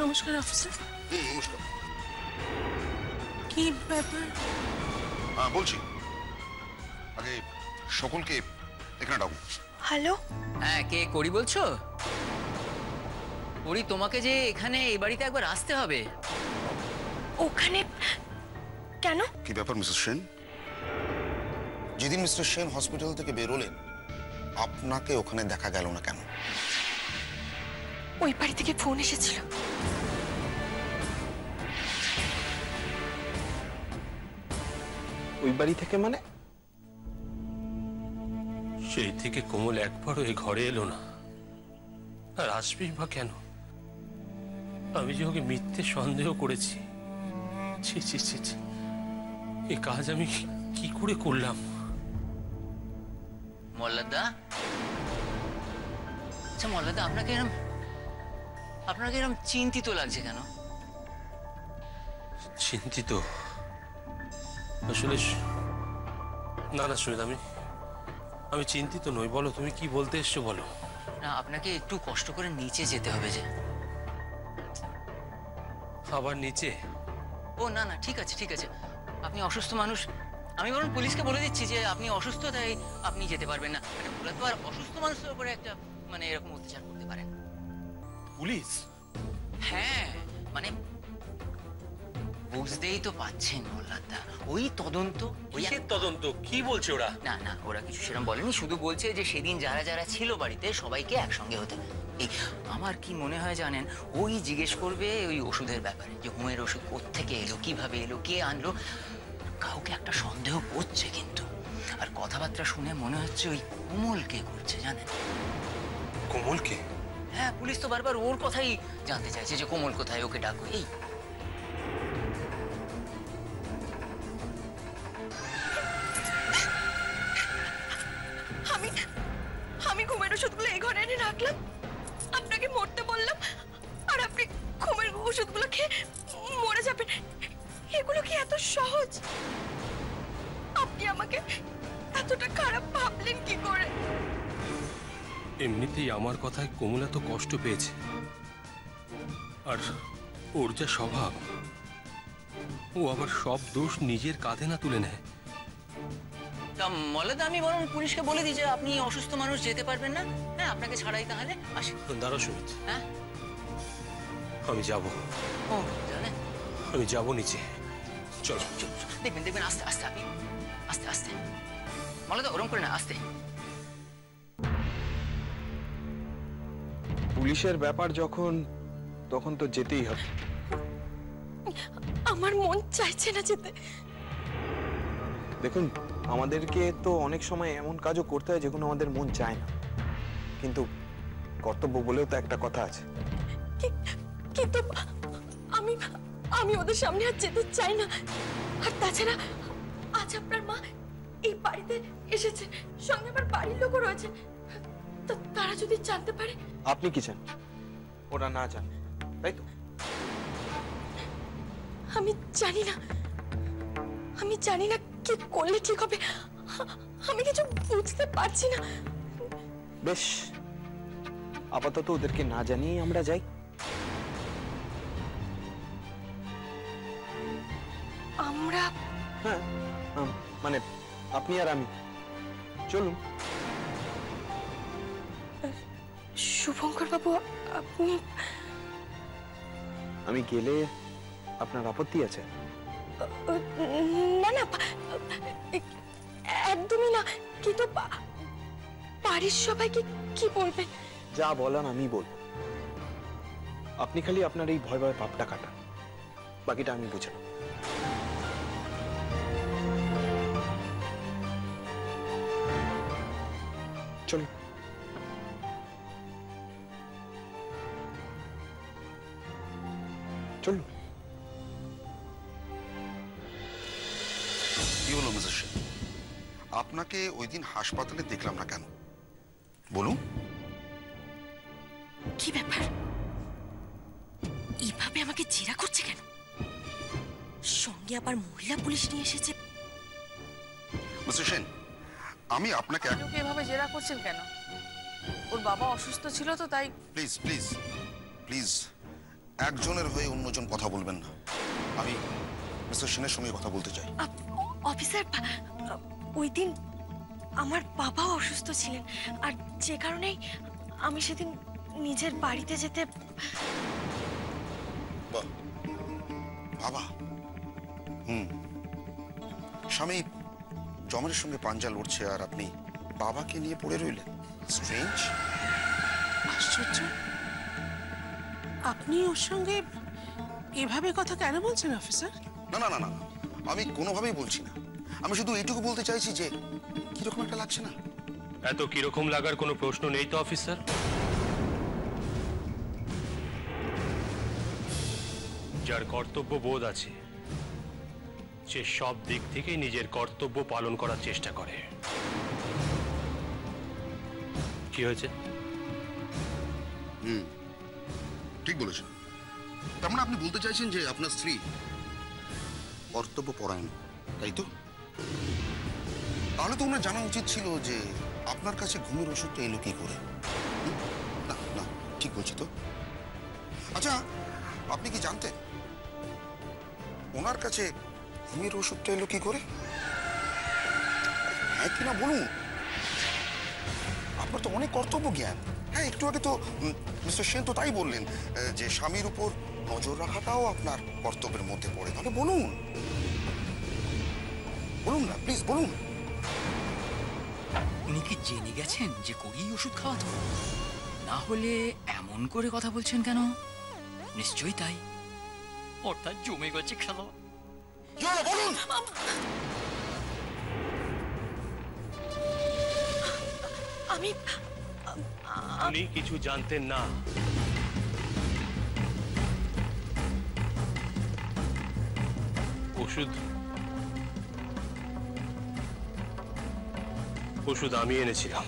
নমস্কার অফিসার। নমস্কার। কি ব্যাপার? বলছি, আগে সকলকে এখানে ডাকুন। হ্যালো, হ্যাঁ, কে করি বলছো? করি, তোমাকে যে এখানে এই বাড়িতে একবার আসতে হবে। ওখানে কেন? কি ব্যাপার মিসেস সেন? যেদিন মিস্টার সেন হসপিটাল থেকে বেরোলেন আপনাকে ওখানে দেখা গেল না কেন? ওই বাড়ি থেকে ফোন এসেছিল। ওই বাড়ি থেকে মানে? সেই থেকে কোমল একবারও এই ঘরে এলো না, আর আসবেই বা কেন? আমি যে ওকে মিথ্যে সন্দেহ করেছি। ছি ছি ছি ছি, এই কাজ আমি কি করে করলাম? মল্লারদা, আচ্ছা মল্লারদা, আপনাকে এরম চিন্তিত লাগছে কেন? চিন্তিত? আসলে না না সুমিত, আমি চিন্তিত নই। বলো, তুমি কি বলতে এসছো বলো। না, আপনাকে একটু কষ্ট করে নিচে যেতে হবে যে। আবার নিচে? ও না না, ঠিক আছে ঠিক আছে, আপনি অসুস্থ মানুষ। আমি বরং পুলিশকে বলে দিচ্ছি যে আপনি অসুস্থ, তাই আপনি যেতে পারবেন না। মানে ওরা তো আর অসুস্থ মানুষের উপরে একটা এরকম অত্যাচার করতে পারেন। পুলিশ? হ্যাঁ, মানে বুঝতেই তো পাচ্ছেন মোল্লাদা, ওই তদন্ত। কিসের তদন্ত? কি বলছে ওরা? না না, ওরা কিছু সেরকম বলেনি, শুধু বলছে যে সেদিন যারা যারা ছিল বাড়িতে সবাইকে একসঙ্গে হতে। এই আমার কি মনে হয় জানেন, ওই জিজ্ঞেস করবে ওই ওষুধের ব্যাপারে, যে হুমের ওষুধ কোত্থেকে এলো, কিভাবে এলো, কে আনলো। কাউকে একটা সন্দেহ করছে কিন্তু, আর কথাবার্তা শুনে মনে হচ্ছে ওই কোমলকে করছে, জানেন? কোমলকে? হ্যাঁ, পুলিশ তো বারবার ওর কথাই জানতে চাইছে, যে কোমল কোথায়, ওকে ডাকো। এই আমি ঘুমের ওষুধগুলো এই ঘরে এনে রাখলাম, আপনাকে মরতে বললাম, আর আপনি ঘুমের ওষুধগুলো খেয়ে মরে যাবেন। এগুলো কি এত সহজ? আপনি আমাকে এতটা খারাপ ভাবলেন কি করে? এমনিতেই আমার কথায় কোমল এত কষ্ট পেয়েছে, আর ওর যা স্বভাব, ও আবার সব দোষ নিজের কাঁধে না তুলে নেয়। মল্লাদা, আমি বরং পুলিশকে বলে দিই যে আপনি অসুস্থ মানুষ, যেতে পারবেন না। হ্যাঁ, আপনাকে ছাড়াই তাহলে আসি। দাঁড়াও সুমিত, হ্যাঁ আমি যাব। ও জানেন, আমি যাব নিচে, চলো। দেখবেন দেখবেন, আস্তে আস্তে, আপনি আস্তে আস্তে। মল্লাদা, ওরম করে না, আস্তে। পুলিশের ব্যাপার যখন, তখন তো যেতেই হবে। আমার মন চাইছে না যেতে। দেখুন, আমাদেরকে তো অনেক সময় এমন কাজও করতে হয় যেগুলো আমাদের মন চায় না, কিন্তু কর্তব্য বলেও তো একটা কথা আছে। কিন্তু আমি আমি ওদের সামনে আর যেতে চাই না। আর তাছাড়া আজ আপনার মা এই বাড়িতে এসেছে, সঙ্গে আমার বাড়ির লোকও রয়েছে। তারা যদি জানতে পারে। আপনি কি চান ওরা না জানে, তাই তো? আমি জানি না, আমি জানি না কি করলে ঠিক হবে। আমি কিছু বুঝতে পারছি না। বেশ, আপাতত ওদেরকে না জানিয়ে আমরা যাই। আমরা? হ্যাঁ, মানে আপনি আর আমি, চলুন। শুভঙ্কর বাবু, আপনি? আমি গেলে আপনার আপত্তি আছে? না না, একদমই না, কিন্তু বাড়ির সবাইকে কি বলবেন? যা বলার আমি বলবো। আপনি খালি আপনার এই ভয় ভয় ভাবটা কাটান, বাকিটা আমি বুঝে নেব। চলুন। চলুন। কি হলো মিসেস সেন? আপনাকে ওই দিন হাসপাতালে দেখলাম না কেন, বলুন। কি ব্যাপার? এইভাবে আমাকে জেরা করছে কেন? সঙ্গে আবার মহিলা পুলিশ নিয়ে এসেছে। মিস্টার সেন, আমি আপনাকে এভাবে জেরা করছেন কেন? ওর বাবা অসুস্থ ছিল তো তাই। প্লিজ প্লিজ প্লিজ একজনের হয়ে অন্যজন কথা বলবেন না। আমি মিস্টার সেনের সঙ্গে কথা বলতে চাই। অফিসার, ওই দিন আমার বাবাও অসুস্থ ছিলেন, আর যে কারণেই আমি সেদিন নিজের বাড়িতে যেতে। বাবা, স্বামী জমের সঙ্গে পাঞ্জা লড়ছে আর আপনি বাবাকে নিয়ে পড়ে রইলেন। স্ট্রেঞ্জ। আশ্চর্য, আপনি ওর সঙ্গে এভাবে কথা কেন বলছেন অফিসার? না না না না, আমি কোনোভাবেই বলছি না। আমি শুধু এইটুকু বলতে চাইছি যে কিরকম একটা লাগছে না? এত কিরকম লাগার কোনো প্রশ্ন নেই তো অফিসার। যার কর্তব্য বোধ আছে সে সব দিক থেকে নিজের কর্তব্য পালন করার চেষ্টা করে। কি হয়েছে? ঠিক বলেছেন। তার মানে আপনি বলতে চাইছেন যে আপনার স্ত্রী কর্তব্য পরায়ণ, তাই তো? তাহলে তো ওনার জানা উচিত ছিল যে আপনার কাছে ঘুমের ওষুধটা এলো কি করে। না না, ঠিক বলছি তো। আচ্ছা, আপনি কি জানতেন ওনার কাছে ঘুমের ওষুধটা এলো কি করে? হ্যাঁ কিনা বলুন। আপনার তো অনেক কর্তব্য জ্ঞান। হ্যাঁ, একটু আগে তো মিস্টার সেন তো তাই বললেন যে স্বামীর উপর নজর রাখাটাও আপনার কর্তব্যের মধ্যে পড়ে। তাহলে বলুন, বলুন না প্লিজ, বলুন। উনি কি জেনে গেছেন যে করিই ওষুধ খাওয়াতো? না হলে এমন করে কথা বলছেন কেন? নিশ্চয়ই তাই। অর্থাৎ জমে গেছে খেলা। বলুন। আমি উনি কিছু জানতেন না। ওষুধ আমি এনেছিলাম।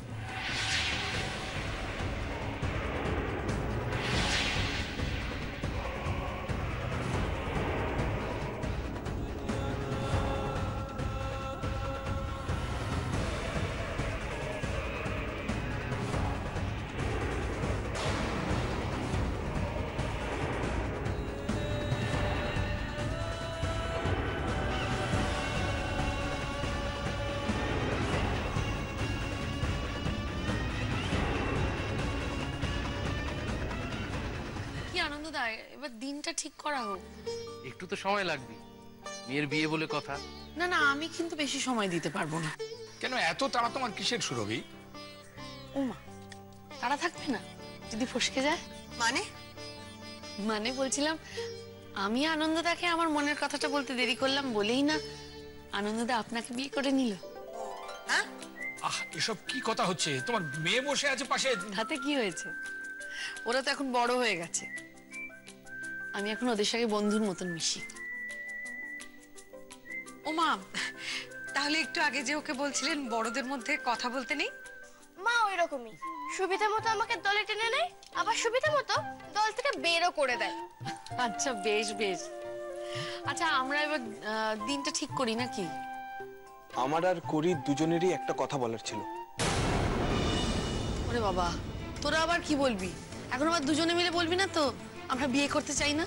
কি আনন্দদা, এবার দিনটা ঠিক করা হোক। একটু তো সময় লাগবে, মেয়ের বিয়ে বলে কথা। না না, আমি কিন্তু বেশি সময় দিতে পারবো না। কেন এত তাড়া তোমার কিসের সুরভি? ওমা, তারা থাকবে না যদি ফসকে যায়? মানে বলছিলাম, আমি আনন্দদাকে আমার মনের কথাটা বলতে দেরি করলাম বলেই না আনন্দদা আপনাকে বিয়ে করে নিল। আহ, এসব কি কথা হচ্ছে? তোমার মেয়ে বসে আছে পাশে। তাতে কি হয়েছে? ওরা তো এখন বড় হয়ে গেছে, আমি এখন ওদের সঙ্গে বন্ধুর মতন মিশি। ওমা, তাহলে একটু আগে যে ওকে বলছিলেন বড়দের মধ্যে কথা বলতে নেই? মা ওই রকমই, সুবিধা মতো আমাকে দলে টেনে নেয়, আবার সুবিধা মতো দল থেকে বেরও করে দেয়। আচ্ছা বেশ বেশ। আচ্ছা, আমরা এবার দিনটা ঠিক করি নাকি? আমার আর করি দুজনেরই একটা কথা বলার ছিল। ওরে বাবা, তোরা আবার কি বলবি? এখন আবার দুজনে মিলে বলবি না তো আমরা বিয়ে করতে চাই না?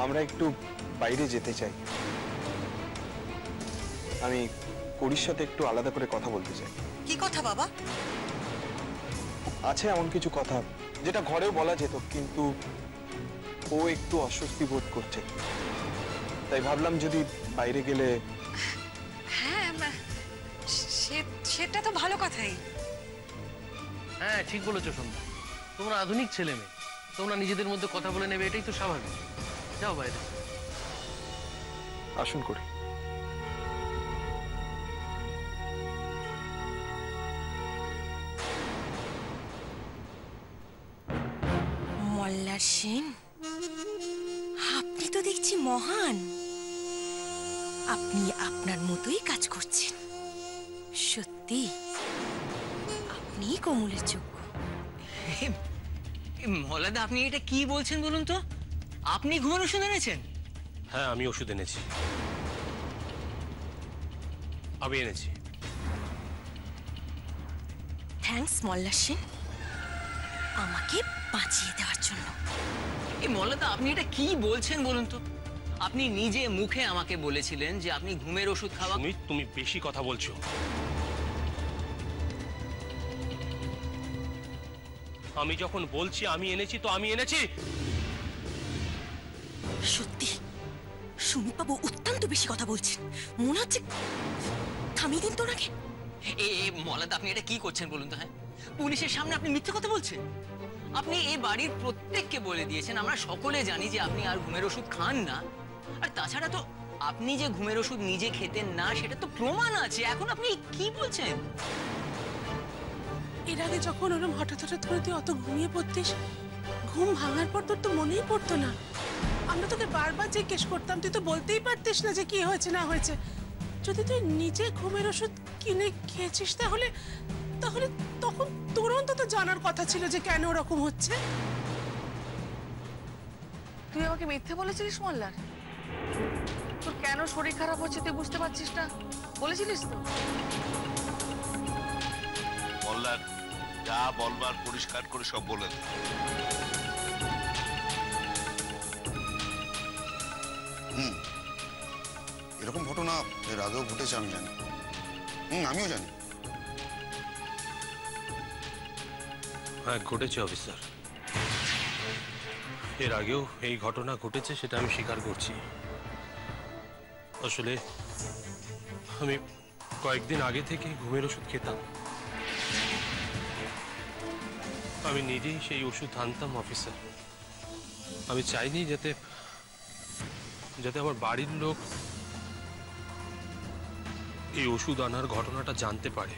আমরা একটু বাইরে যেতে চাই। আমি করির সাথে একটু আলাদা করে কথা বলতে চাই। কি কথা বাবা? আছে এমন কিছু কথা যেটা ঘরেও বলা যেত, কিন্তু ও একটু অস্বস্তি বোধ করছে, তাই ভাবলাম যদি বাইরে গেলে। হ্যাঁ, সেটা তো ভালো কথাই। হ্যাঁ ঠিক বলেছো সন্ধ্যা, তোমরা আধুনিক ছেলে মেয়ে, তোমরা নিজেদের মধ্যে কথা বলে নেবে, এটাই তো স্বাভাবিক। যাও বাইরে। আসুন করি। মল্লার সেন, আপনি তো দেখছি মহান। আপনি আপনার মতোই কাজ করছেন। সত্যি আপনি কমলের যোগ্য। মলাদা, আপনি এটা কি বলছেন বলুন তো? আপনি ঘুমের ওষুধ এনেছেন? হ্যাঁ, আমি ওষুধ এনেছি। আমি এনেছি। থ্যাঙ্কস মল্লার সেন, আমাকে বাঁচিয়ে দেওয়ার জন্য। এই মল্লদা আপনি এটা কি বলছেন বলুন তো? আপনি নিজে মুখে আমাকে বলেছিলেন যে আপনি ঘুমের ওষুধ খাওয়া। তুমি বেশি কথা বলছো। আমি যখন বলছি আমি এনেছি তো আমি এনেছি। সত্যি সুমিত বাবু অত্যন্ত বেশি কথা বলছেন, মনে হচ্ছে। থামিয়ে দিন তো ওনাকে। মল্লদা আপনি এটা কি করছেন বলুন তো? হ্যাঁ, পুলিশের সামনে আপনি মিথ্যে কথা বলছেন। আপনি এই বাড়ির প্রত্যেককে বলে দিয়েছেন, আমরা সকলে জানি যে আপনি আর ঘুমের ওষুধ খান না। আর তাছাড়া তো আপনি যে ঘুমের ওষুধ নিজে খেতেন না সেটা তো প্রমাণ আছে। এখন আপনি কি বলছেন? এর আগে যখন ওরম হঠাৎ ধরে তুই অত ঘুমিয়ে পড়তিস, ঘুম ভাঙার পর তোর তো মনেই পড়তো না। আমরা তোকে বারবার জিজ্ঞেস করতাম, তুই তো বলতেই পারতিস না যে কি হয়েছে না হয়েছে। যদি তুই নিজে ঘুমের ওষুধ কিনে খেয়েছিস তাহলে তাহলে তখন তোর অন্তত জানার কথা ছিল যে কেন ওরকম হচ্ছে। তুই আমাকে মিথ্যে বলেছিলিস মল্লার? তোর কেন শরীর খারাপ হচ্ছে তুই বুঝতে পারছিস না বলেছিলিস তো? মল্লার যা বলবার পরিষ্কার করে সব বলে দে। এরকম ঘটনা এর আগেও ঘটেছে আমি জানি। আমিও জানি। হ্যাঁ ঘটেছে অফিসার, এর আগেও এই ঘটনা ঘটেছে, সেটা আমি স্বীকার করছি। আসলে আমি কয়েকদিন আগে থেকে ঘুমের ওষুধ খেতাম। আমি নিজেই সেই ওষুধ আনতাম অফিসার। আমি চাইনি যাতে যাতে আমার বাড়ির লোক এই ওষুধ আনার ঘটনাটা জানতে পারে।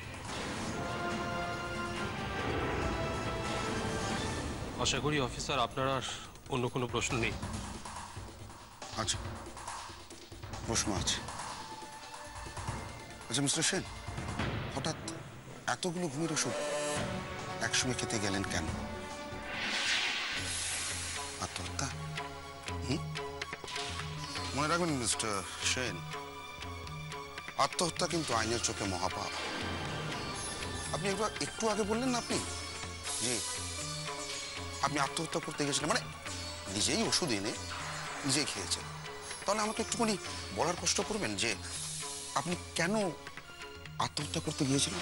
আশা করি অফিসার আপনার আর অন্য কোনো প্রশ্ন নেই। আচ্ছা, প্রশ্ন আছে। আচ্ছা মিস্টার সেন, হঠাৎ এতগুলো ঘুমের ওষুধ একসঙ্গে খেতে গেলেন কেন? আত্মহত্যা? মনে রাখবেন মিস্টার সেন, আত্মহত্যা কিন্তু আইনের চোখে মহাপাপ। আপনি একটু আগে বললেন না আপনি যে আপনি আত্মহত্যা করতে গেছিলেন, মানে নিজেই ওষুধ এনে নিজেই খেয়েছেন। তাহলে আমাকে একটুখানি বলার কষ্ট করবেন যে আপনি কেন আত্মহত্যা করতে গিয়েছিলেন?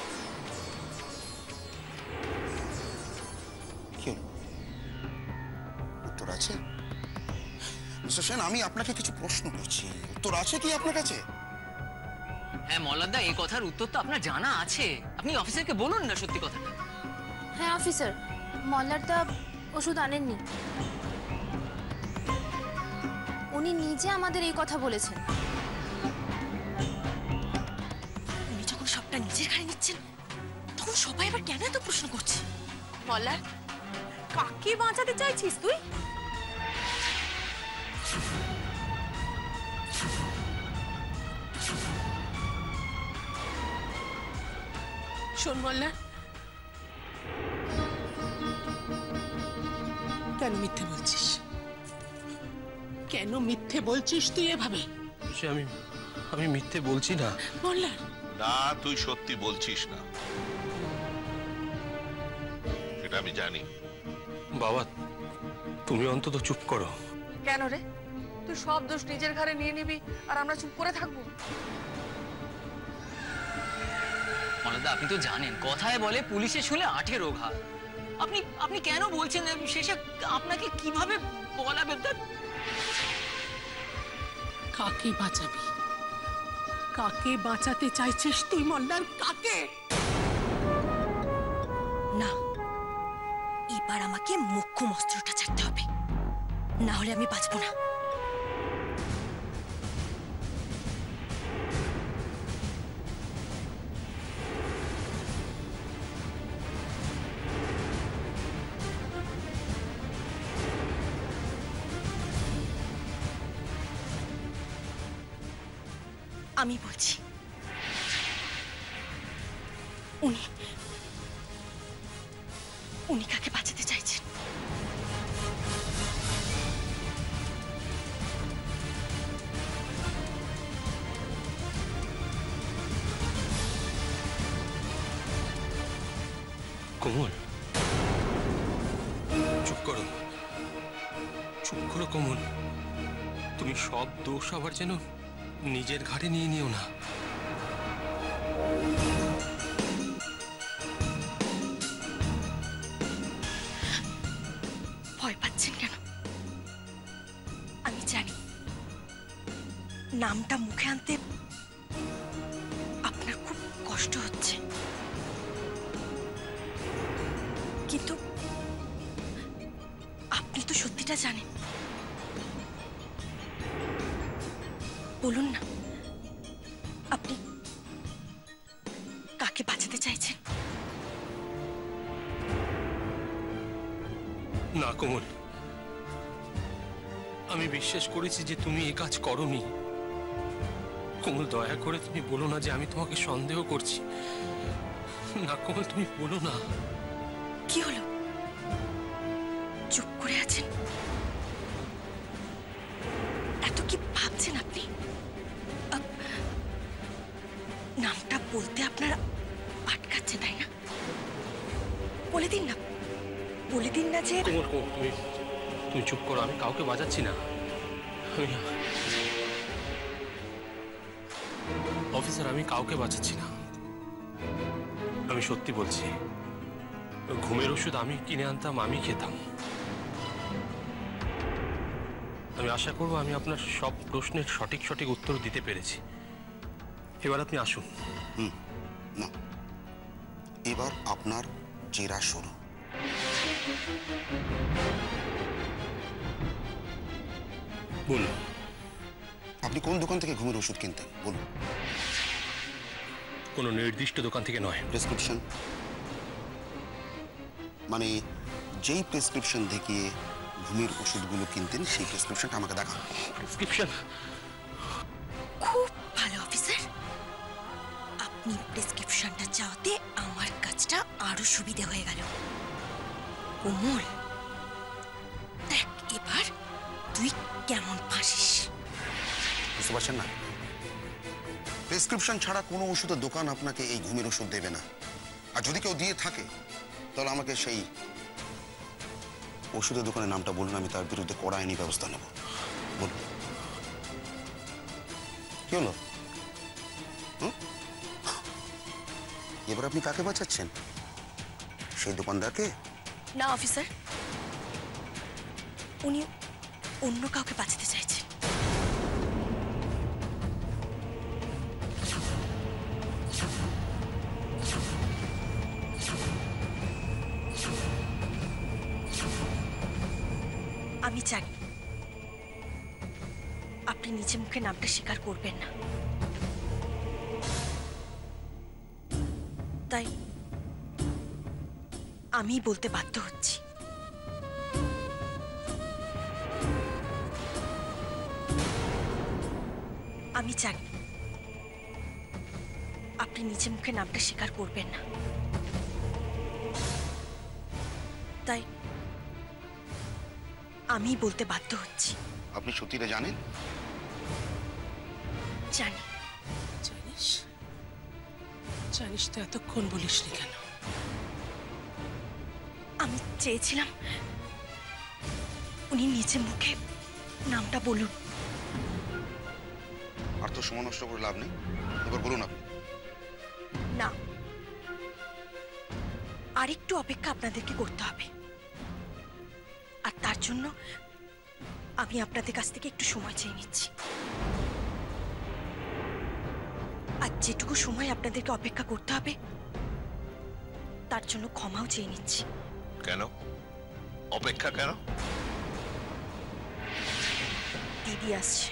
কি উত্তর আছে? মিস্টার সেন, আমি আপনাকে কিছু প্রশ্ন করছি, উত্তর আছে কি আপনার কাছে? হ্যাঁ মল্লারদা, এই কথার উত্তর তো আপনার জানা আছে। আপনি অফিসারকে বলুন না সত্যি কথাটা। হ্যাঁ অফিসার, মল্লারদা ওষুধ আনেননি। উনি নিজে আমাদের এই কথা বলেছেন। উনি যখন সবটা নিজের ঘাড়ে নিচ্ছেন তখন সবাই আবার কেন এত প্রশ্ন করছে? মল্লার, কাকে বাঁচাতে চাইছিস তুই? শোন মল্লার, কেন মিথ্যে বলছিস? কেন মিথ্যে বলছিস তুই এভাবে? আমি মিথ্যে বলছি না মল্লার। না, তুই সত্যি বলছিস না, এটা আমি জানি। বাবা তুমি অন্তত চুপ করো। কেন রে? তুই সব দোষ নিজের ঘাড়ে নিয়ে নিবি আর আমরা চুপ করে থাকবো? মল্লারদা আপনি তো জানেন, কথায় বলে পুলিশে শুলে 18 ঘা। আপনি কেন বলছেন? শেষে আপনাকে কিভাবে বলাবে? কাকে বাঁচাবি? কাকে বাঁচাতে চাইছিস তুই মল্লার? কাকে? না, এবার আমাকে মুখ্য অস্ত্রটা ছাড়তে হবে, না হলে আমি বাঁচবো না। আমি বলছি, উনি উনি কাকে বাঁচাতে চাইছেন? কোমল চুপ করো, চুপ করো কোমল, তুমি সব দোষ আবার যেন নিজের ঘাড়ে নিয়ে নিও না। ভয় পাচ্ছেন কেন? আমি জানি নামটা মুখে আনতে আপনার খুব কষ্ট হচ্ছে, কিন্তু আপনি তো সত্যিটা জানেন। বলুন না, আপনি কাকে বাঁচাতে চাইছেন? না কোমল, আমি বিশ্বাস করেছি যে তুমি এই কাজ করোনি। কোমল, দয়া করে তুমি বলো না যে আমি তোমাকে সন্দেহ করছি। না কোমল, তুমি বলো না। কি হলো, চুপ করে আছেন? এত কি ভাবছেন আপনি? নামটা বলতে আপনার আটকাচ্ছে, তাই না? বলে দিন না, বলে দিন না যে। কোমল, তুমি চুপ করো, আমি কাউকে বাজাচ্ছি না। অফিসার, আমি কাউকে বাঁচাচ্ছি না। আমি সত্যি বলছি, ঘুমের ওষুধ আমি কিনে আনতাম, আমি খেতাম। আমি আশা করব আমি আপনার সব প্রশ্নের সঠিক সঠিক উত্তর দিতে পেরেছি। এবার আপনি আসুন। না, এবার আপনার জেরা শুরু। বলুন, আপনি কোন দোকান থেকে ঘুমের ওষুধ কিনতেন বলুন। কোনো নির্দিষ্ট দোকান থেকে নয়। প্রেসক্রিপশন মানে যেই প্রেসক্রিপশন দেখিয়ে ঘুমের ওষুধগুলো কিনতেন সেই প্রেসক্রিপশনটা আমাকে দেখান। প্রেসক্রিপশন? খুব ভালো অফিসার, আপনি প্রেসক্রিপশনটা চাওয়াতে আমার কাজটা আরো সুবিধা হয়ে গেল। কোমল, দেখ এবার তুই কেমন ফাঁসিস। বুঝতে পারছেন না? প্রেসক্রিপশন ছাড়া কোনো ওষুধের দোকান আপনাকে এই ঘুমের ওষুধ দেবে না। আর যদি কেউ দিয়ে থাকে তাহলে আমাকে সেই ওষুধের দোকানের নামটা বলুন, আমি তার বিরুদ্ধে কড়া আইনি ব্যবস্থা নেব। বলুন, কি হলো? এবার আপনি কাকে বাঁচাচ্ছেন? সেই দোকানদারকে? না অফিসার, উনি অন্য কাউকে বাঁচাতে চাইছেন। আমি জানি আপনি নিজে মুখে নামটা স্বীকার করবেন না, তাই আমি বলতে বাধ্য হচ্ছি। আমি জানি আপনি নিজে মুখে নামটা স্বীকার করবেন না, তাই আমি বলতে বাধ্য হচ্ছি। আপনি সত্যিটা জানেন? জানি। জানিস? জানিস তো এতক্ষণ বলিসনি কেন? আমি চেয়েছিলাম উনি নিজে মুখে নামটা বলুন। আর তো সময় নষ্ট করে লাভ নেই, এবার বলুন আপনি। না, আরেকটু অপেক্ষা আপনাদেরকে করতে হবে, আর তার জন্য আমি আপনাদের কাছ থেকে একটু সময় চেয়ে নিচ্ছি। আর যেটুকু সময় আপনাদেরকে অপেক্ষা করতে হবে তার জন্য ক্ষমাও চেয়ে নিচ্ছি। কেন অপেক্ষা কেন? দিদি আসছে,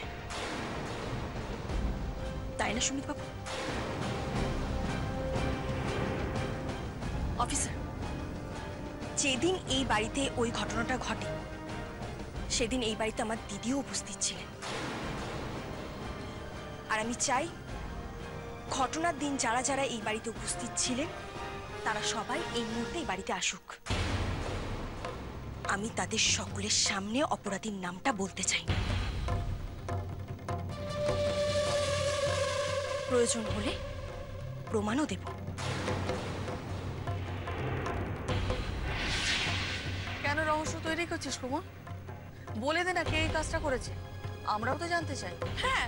তাই না সুমিত বাবু? অফিসার, যেদিন এই বাড়িতে ওই ঘটনাটা ঘটে সেদিন এই বাড়িতে আমার দিদিও উপস্থিত ছিলেন। আর আমি চাই ঘটনার দিন যারা যারা এই বাড়িতে উপস্থিত ছিলেন তারা সবাই এই মুহূর্তে এই বাড়িতে আসুক। আমি তাদের সকলের সামনে অপরাধীর নামটা বলতে চাই। প্রয়োজন হলে প্রমাণও দেব। কেন রহস্য তৈরি করছিস কুমল? বলে দে না কে এই কাজটা করেছে, আমরাও তো জানতে চাই। হ্যাঁ,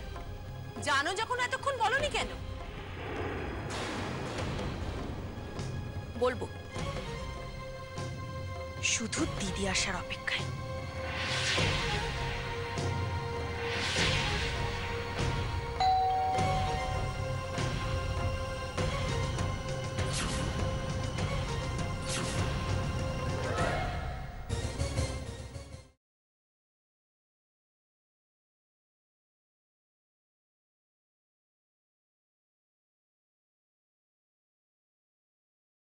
জানো যখন এতক্ষণ বলনি কেন? বলবো, শুধু দিদি আসার অপেক্ষায়।